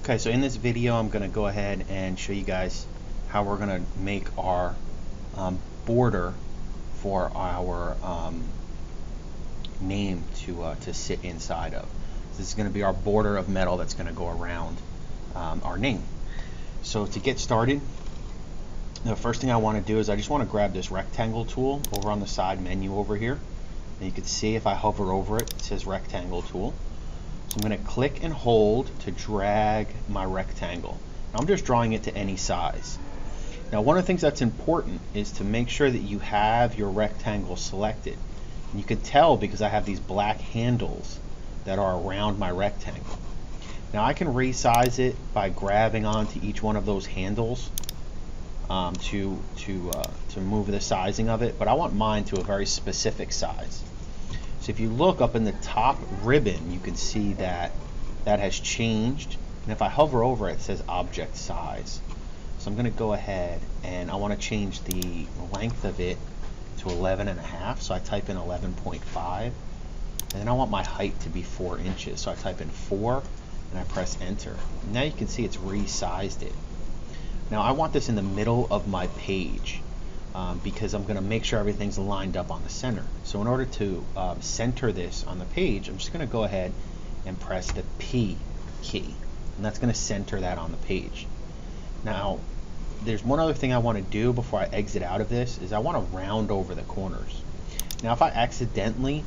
Okay, so in this video I'm going to go ahead and show you guys how we're going to make our border for our name to sit inside of. So this is going to be our border of metal that's going to go around our name. So to get started, the first thing I want to do is I just want to grab this rectangle tool over on the side menu over here. And you can see if I hover over it, it says rectangle tool. So I'm going to click and hold to drag my rectangle. Now I'm just drawing it to any size. Now one of the things that's important is to make sure that you have your rectangle selected. And you can tell because I have these black handles that are around my rectangle. Now I can resize it by grabbing onto each one of those handles to move the sizing of it, but I want mine to a very specific size. So if you look up in the top ribbon, you can see that that has changed, and if I hover over it, it says object size. So I'm going to go ahead and I want to change the length of it to 11.5, so I type in 11.5, and then I want my height to be 4 inches, so I type in 4 and I press enter. Now you can see it's resized it. Now I want this in the middle of my page because I'm going to make sure everything's lined up on the center. So in order to center this on the page, I'm just going to go ahead and press the P key, and that's going to center that on the page. Now there's one other thing I want to do before I exit out of this, is I want to round over the corners. Now if I accidentally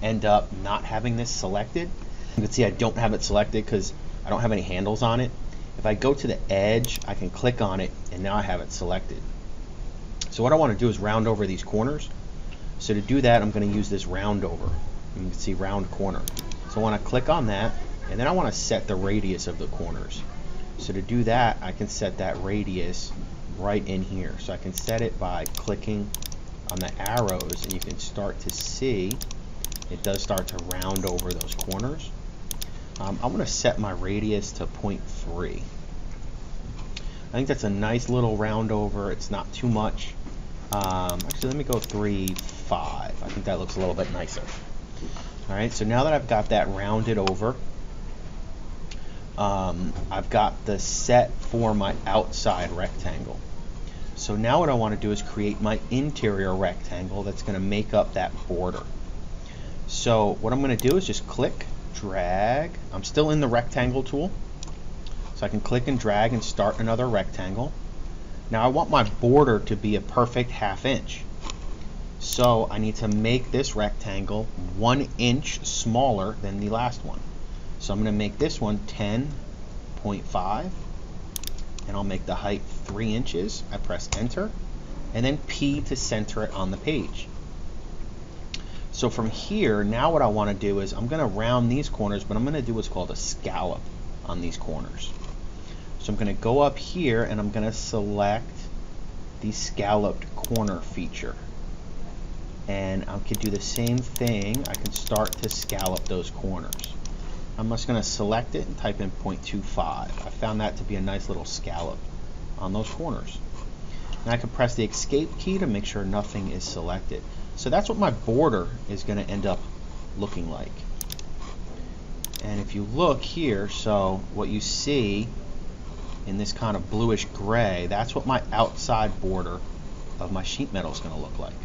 end up not having this selected, you can see I don't have it selected because I don't have any handles on it. If I go to the edge, I can click on it and now I have it selected. So what I want to do is round over these corners. So to do that, I'm going to use this round over. You can see round corner. So I want to click on that, and then I want to set the radius of the corners. So to do that, I can set that radius right in here. So I can set it by clicking on the arrows, and you can start to see it does start to round over those corners. I'm going to set my radius to 0.3. I think that's a nice little round over. It's not too much. Actually, let me go 3.5. I think that looks a little bit nicer. Alright, so now that I've got that rounded over, I've got the set for my outside rectangle. So now what I want to do is create my interior rectangle that's going to make up that border. So what I'm going to do is just click, drag. I'm still in the rectangle tool, so I can click and drag and start another rectangle. Now I want my border to be a perfect 1/2 inch, so I need to make this rectangle 1 inch smaller than the last one. So I'm going to make this one 10.5, and I'll make the height 3 inches. I press enter, and then P to center it on the page. So from here, now what I want to do is I'm going to round these corners, but I'm going to do what's called a scallop on these corners. So I'm going to go up here and I'm going to select the scalloped corner feature. And I can do the same thing. I can start to scallop those corners. I'm just going to select it and type in 0.25. I found that to be a nice little scallop on those corners. And I can press the escape key to make sure nothing is selected. So that's what my border is going to end up looking like. And if you look here, so what you see in this kind of bluish gray, that's what my outside border of my sheet metal is going to look like.